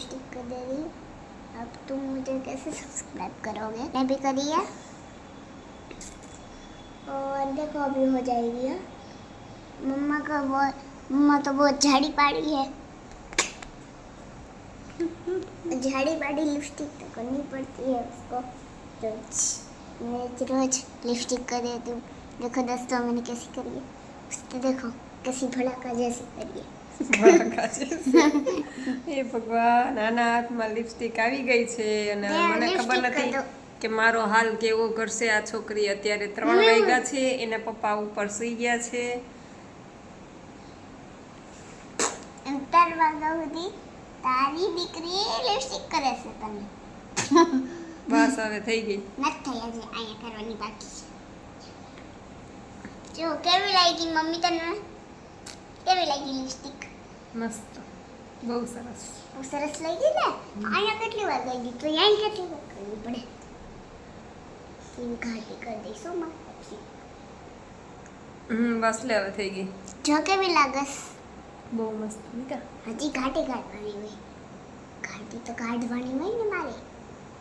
Lipstick कर दे रही हूँ। अब तुम मुझे कैसे सब्सक्राइब करोगे? मैं भी करिए और देखो अभी हो जाएगी। हाँ मम्मा तो बहुत झाड़ी पाड़ी है। झाड़ी पाड़ी लिपस्टिक तो करनी पड़ती है उसको रोज। मैं रोज लिपस्टिक कर देती हूँ। देखो दोस्तों मैंने कैसी करी है। उसको देखो कैसी भड़ाका जैसी करी है। એ ભગવાન આના હાથમાં લિપસ્ટિક આવી ગઈ છે અને મને ખબર નથી કે મારો હાલ કેવો કરશે આ છોકરી. અત્યારે 3 વાગ્યા છે, એના પપ્પા ઉપર સૂઈ ગયા છે. 3 વાગ્યા સુધી તારી દીકરી લિપસ્ટિક કરે છે તમે. બસ હવે થઈ ગઈ. નથી થઈ હજી અહીંયા કરવાની બાકી છે. જો કેવી લાગી મમ્મી તને? કેવી લાગી લિપસ્ટિક? મસ્ત, બહુ સરસ. બહુ સરસ લાગી ને? અહીંયા કેટલી વાર ગઈ તો અહીં કેટલી વાર કરવી પડે? કેવી ઘાટી કરી દઈશું મારી. બસ લે હવે થઈ ગઈ. જો કેવી લાગસ? બહુ મસ્ત નીકા. હજી ઘાટી કાઢવાની હોય. ઘાટી તો કાઢવાની હોય ને મારે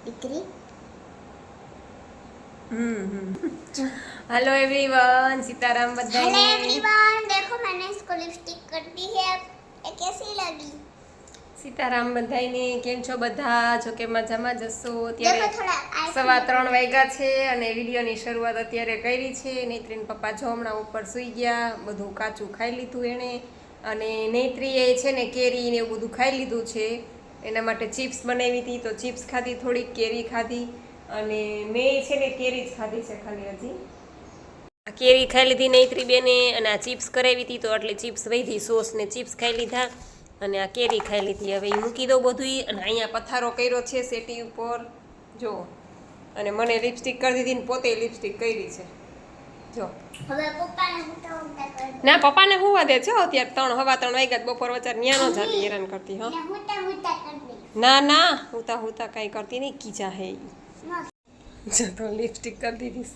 દીકરી. हेलो एवरीवन, सीताराम हेलो बधाई. एवरीवन, देखो मैंने इसको लिपस्टिक कर दी है. ये कैसी लगी? सीताराम बधाई ने केम छो બધા? જો કે મજામાં જશો. देखो અત્યારે थोड़ा 3:15 વાગ્યા છે અને વિડીયોની શરૂઆત અત્યારે કરી છે. નેત્રીન પપ્પા જો હમણાં ઉપર સૂઈ ગયા. બધું કાચું ખાઈ લીધું એણે અને નેત્રીએ છે ને કેરી ને એવું બધું ખાઈ લીધું છે. એના માટે ચિપ્સ બનાવી હતી તો ચિપ્સ ખાધી, થોડીક કેરી ખાધી અને મેં છે ને કેરી જ ખાધી છે ખાલી હજી. આ કેરી ખાઈ લીધી નૈત્રી બેને અને આ ચિપ્સ કરાવી હતી તો એટલે ચિપ્સ વધી, સોસ ને ચિપ્સ ખાઈ લીધા અને આ કેરી ખાઈ લીધી. હવે એ મૂકી દઉં બધું અને અહીંયા પથારો કર્યો છે સેટી ઉપર જો. અને મને લિપસ્ટિક કરી દીધી ને પોતે લિપસ્ટિક કરી છે જો. હવે પપ્પાને હુંતા કરી ના પપ્પાને હુવા દે છે અત્યારે 3 વાગ્યા બપોર વચ્ચે ન્યા ન જાતી હેરાન કરતી. હા ને હુંતા કરી દે. ના હુતા કાંઈ કરતી નહીં, કીજા હે તો લિપસ્ટિક કરી દીધી.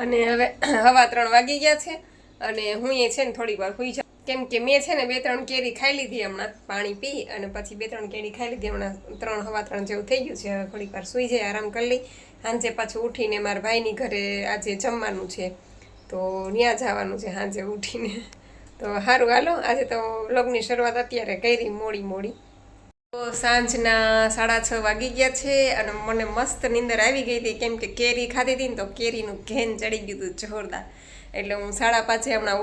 અને હવે 3:15 વાગી ગયા છે અને હું એ છે ને થોડીક વાર સુઈ જાઉં કેમ કે મેં છે ને 2-3 કેરી ખાઈ લીધી હમણાં, પાણી પી અને પછી 2-3 કેરી ખાઈ લીધી હમણાં. 3-3:15 જેવું થઈ ગયું છે. હવે થોડીક વાર સુઈ જાય, આરામ કરી લઈ. સાંજે પાછું ઉઠીને મારા ભાઈની ઘરે આજે જમવાનું છે તો ત્યાં જવાનું છે સાંજે ઉઠીને. તો સારું હાલો, આજે તો વ્લોગની શરૂઆત અત્યારે કરી મોડી. તો સાંજના 6:30 વાગી ગયા છે અને મને મસ્ત નીંદર આવી ગઈ હતી કેમ કે કેરી ખાધી હતી ને તો કેરીનું ઘેન ચડી ગયું હતું જોરદાર. એટલે હું 5:30 હમણાં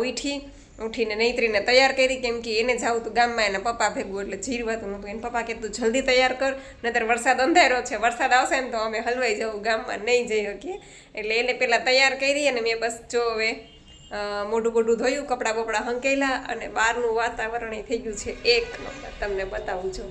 ઉઠીને નૈત્રીને તૈયાર કરી કેમ કે એને જવું હતું ગામમાં એના પપ્પા ભેગું એટલે જીરવાતું નહોતું. એને પપ્પા કહેતું જલ્દી તૈયાર કર નહીંતર વરસાદ અંધારો છે, વરસાદ આવશે ને તો અમે હલવાઈ જવું, ગામમાં નહીં જઈ શકીએ. એટલે એને પહેલાં તૈયાર કરી અને મેં બસ જો હવે મોઢું ધોયું, કપડાં બપડા હંકેલા અને બહારનું વાતાવરણ થઈ ગયું છે 1 નંબર. તમને બતાવું છું.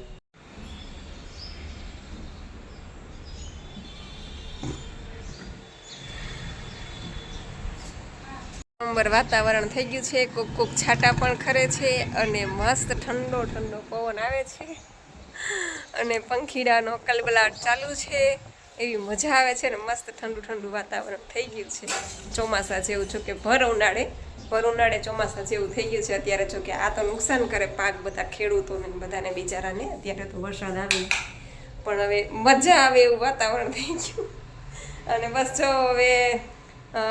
વાતાવરણ થઈ ગયું છે, કોક છાંટા પણ ખરે છે અને મસ્ત ઠંડો પવન આવે છે અને પંખીડાનો કલબલાટ ચાલુ છે. એવી મજા આવે છે ને મસ્ત ઠંડુ વાતાવરણ થઈ ગયું છે ચોમાસા જેવું. જો કે ભર ઉનાળે ચોમાસા જેવું થઈ ગયું છે અત્યારે. જો કે આ તો નુકસાન કરે પાક બધા ખેડૂતોને બધાને બિચારાને. અત્યારે તો વરસાદ આવે પણ હવે મજા આવે એવું વાતાવરણ થઈ ગયું. અને બસ જો હવે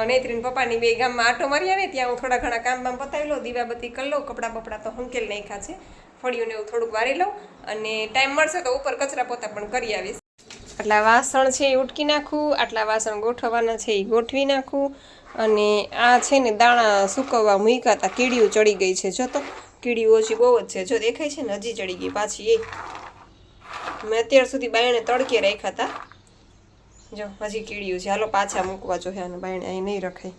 નૈત્રીન પપ્પાની બે ગામમાં આટો મારી આવે ત્યાં હું થોડા ઘણા કામ પતાવી લઉં, દીવાબત્તી કરી લઉં, કપડાં બપડા તો હંકેલ નાખ્યા છે, ફળિયું ને એવું થોડુંક વારી લઉં અને ટાઈમ મળશે તો ઉપર કચરા પોતા પણ કરી આવીશ. આટલા વાસણ છે એ ઉટકી નાખું, આટલા વાસણ ગોઠવવાના છે એ ગોઠવી નાખું અને આ છે ને દાણા સૂકવવા મૂક્યા હતા, કીડીઓ ચડી ગઈ છે. જો તો કીડીઓ ઓછી બહુ જ છે, જો દેખાય છે ને હજી ચડી ગઈ પાછી. મેં અત્યાર સુધી બાયણે તડકે રાખ્યા હતા, જો હજી કીડીઓ છે. હાલો પાછા મૂકવા જોઈએ અને બાયણે અહીં નહીં રખાય.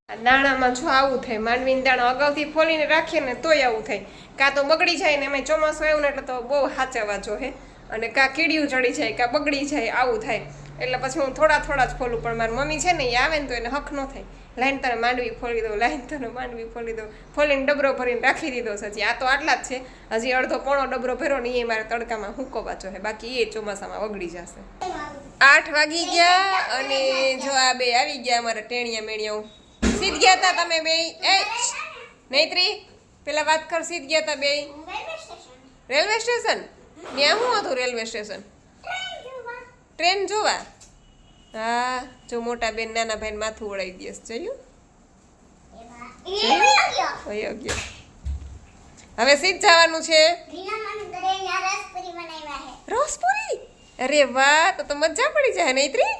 આ દાણામાં જો આવું થાય, માંડવીના દાણા અગાઉથી ફોલીને રાખીએ ને તોય આવું થાય. કાં તો બગડી જાય ને એમાં ચોમાસું આવ્યું ને એટલે તો બહુ સાચવવા જોઈએ અને કાં કીડીયું ચડી જાય કાં બગડી જાય આવું થાય. એટલે પછી હું થોડા જ ફોલું. પણ મારી મમ્મી છે ને એ આવે ને તો એને હક ન થાય, લાઈન તને માંડવી ફોલી દો, ફોલીને ડબરો ભરીને રાખી દીધો છે. હજી આ તો આટલા જ છે, હજી અડધો પોણો ડબરો ભર્યો ને એ મારે તડકામાં હુંકવવા જોઈએ, બાકી એ ચોમાસામાં બગડી જશે. 8 વાગી ગયા અને જો આ બે આવી ગયા અમારા ટેણિયા મેણિયાઓ. સીધ ગયા હતા તમે બે? એ નૈત્રી પેલા વાત કર, સીધ ગયા હતા બે રેલવે સ્ટેશન? ત્યાં શું હતું રેલવે સ્ટેશન? ટ્રેન જોવા? હા, જો મોટા બેન નાના ભાઈ માથું ઓળાવી દે. જોયું? વયો ગયો. હવે સીધ જવાનું છે. રસપુરી? અરે વાહ, તો મજા પડી જાય નૈત્રી.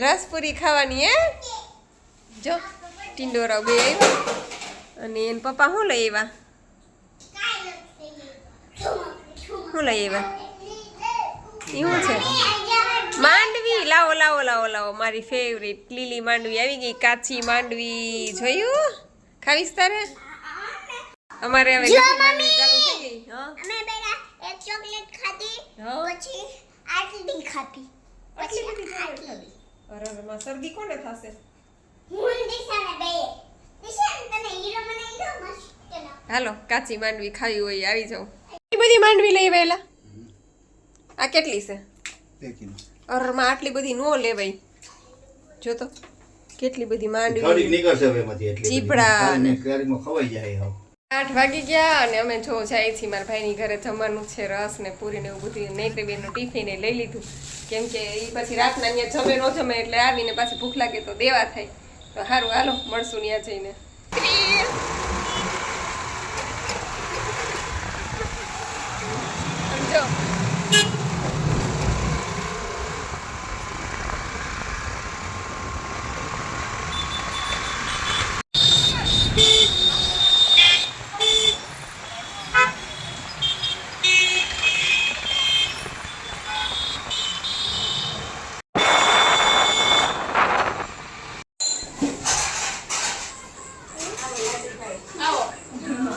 રસપુરી ખાવાની હે? જો ટિંડોરા બે આવ્યા અને એન પપ્પા શું લઈ આવ્યા? શું લઈ આવ્યા? એવું છે માંડવી. લાવો લાવો લાવો લાવો, મારી ફેવરેટ લીલી માંડવી આવી ગઈ. કાચી માંડવી જોયું? ખાવીશ તારે? અમારે હવે લીલી માંડવી ચાલુ થઈ ગઈ. હા, અમે પહેલા એક ચોકલેટ ખાધી, પછી આટલી ખાધી, આટલી બધી ચોકલેટ ખાધી. અરે માં શરદી કોને થશે? હું દિશાને બે. દિશાને તને હીરો બનાવી દો મસ્ત. હાલો, કાચી માંડવી ખાવી હોય આવી જાવ. એ બધી માંડવી લઈ આવેલા. આ કેટલી છે? 1 કિલો. અરે માં આટલી બધી નો લેવાય. જો તો કેટલી બધી માંડવી. થોડીક નીકળશે હવે એમાંથી એટલી. ચીપડા ને કેરીમાં ખવાઈ જાય હવે. 8 વાગી ગયા અને અમે જો જાય છીએ મારા ભાઈની ઘરે. જમવાનું છે, રસ ને પૂરી ને એવું બધું. નૈત્રીબેનનું ટિફિન એ લઈ લીધું, કેમ કે એ પછી રાતના અહીંયા જમે ન જમે એટલે આવીને પાછી ભૂખ લાગે તો દેવા થાય. તો સારું, હાલો મળશું ત્યાં જઈને. સમજો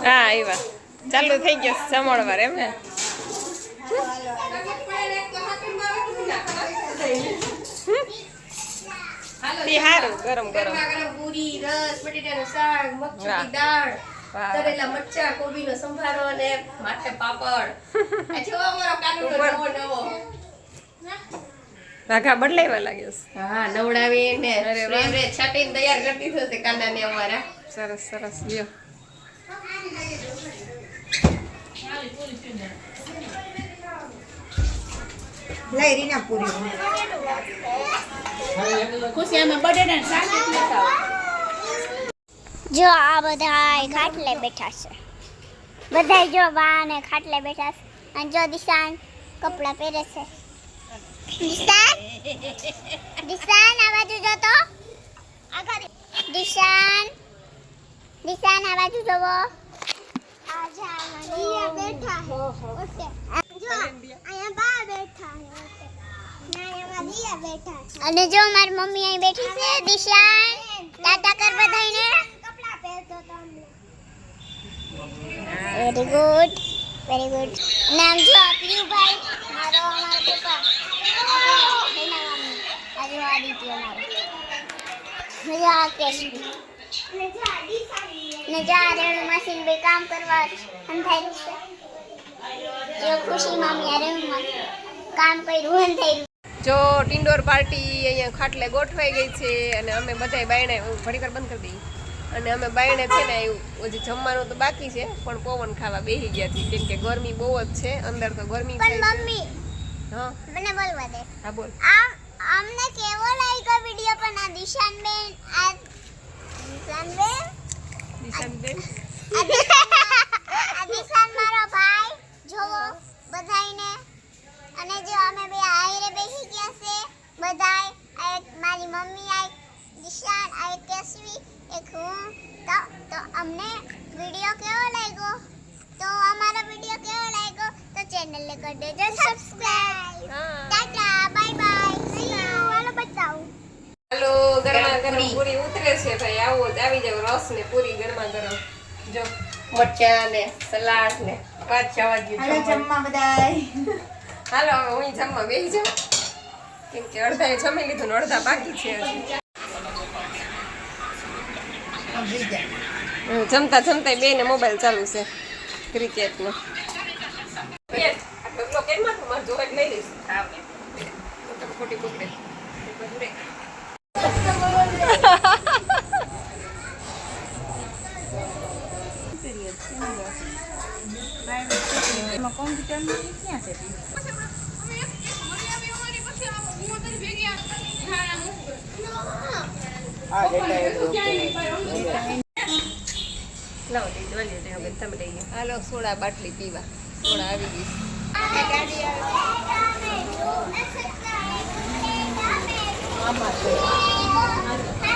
હા, આવ્યા. ચાલુ થઈ ગયો જમણવાર એમ ને? સારું, ગરમ ગરમ પૂરી, રસ, બટેટાનું શાક, મગની દાળ, તરેલા મરચા, કોબીનો સંભારો અને માથે પાપડ. આ જો અમારો કાનુડો નવો નવો. વાઘા બદલાવા લાગ્યો છે. હા, નવડાવીને સ્પ્રે છાટીને તૈયાર કરી દીધો છે કાંદાને અમારા. સરસ સરસ. લ્યો લઈ રીના પૂરી ખુશી અમે બટેટાનું શાક એટલે ખાવ. જો આ બધા ખાટલે બેઠા છે. બધા જો બા ને ખાટલે બેઠા છે. અને જો દિશાન કપડા પહેરે છે. દિશાન આ બાજુ જો તો. દિશાન આ બાજુ જોવો. બેઠા અને જો મારી મમ્મી અહીં બેઠી છે. દિશાન ટાટા કર બધાયને. Very good, very good. નામ જો પ્રિયુભાઈ, અમારો પપ્પા. આજુ આદિત્ય અમારો. મજા કેશવી ને જા રેણુ માસીન બે કામ કરવા અંધાર્યું છે. જો ખુશી મામી આ રેણુ માસી કામ કર્યું અંધાર્યું. જો ટિંડોર પાર્ટી અહીંયા ખાટલે ગોઠવાઈ ગઈ છે અને અમે બધાય બાયણે ઘડીકર બંધ કરી દઈએ. અને અમે બાયણે છે ને એવું હજી જમવાનું તો બાકી છે, પણ પવન ખાવા બેસી ગયા છીએ, કેમ કે ગરમી બહુ જ છે. અંદર તો ગરમી પણ થાય છે. મમ્મી હા મને બોલવા દે. હા બોલ. અમને કેવો લાગ્યો વિડિયો? પણ આ દિશાનબેન આ દિશાન મારો ભાઈ જોવો બધાયને. અને જો અમે બે આયરે બેસી ગયા છે બધાય. આ એક મારી મમ્મી, આ એક દિશાન, આ એક કેશવી, એક હું. તો અમને વિડિયો કેવો લાગ્યો? તો અમારો વિડિયો કેવો લાગ્યો તો ચેનલને કરી દેજો subscribe. Tata, bye bye, see you. હાલો બતાવું. હાલો, ગરમા ગરમ પૂરી ઉતરે છે ભાઈ. આવો જ આવી જાવ. રસ ને પૂરી ગરમા ગરમ. જો મરચા ને સલાડ ને પાછા હાલો વાગ્યું જમવા બધાય. હાલો હવે હું જમવા બેસી જાઉં, કેમ કે અડધાએ જમી લીધું ને અડધા બાકી છે હજી. જમતા જમતા બેને મોબાઈલ ચાલુ છે ક્રિકેટનો. ખોટી પકડે કોમ્પ્યુટર ક્યાં છે? લાવો દઈ દો લે હવે તમે લઈ લો હાલો સોડા બાટલી પીવા સોડા આવી ગઈ આમાં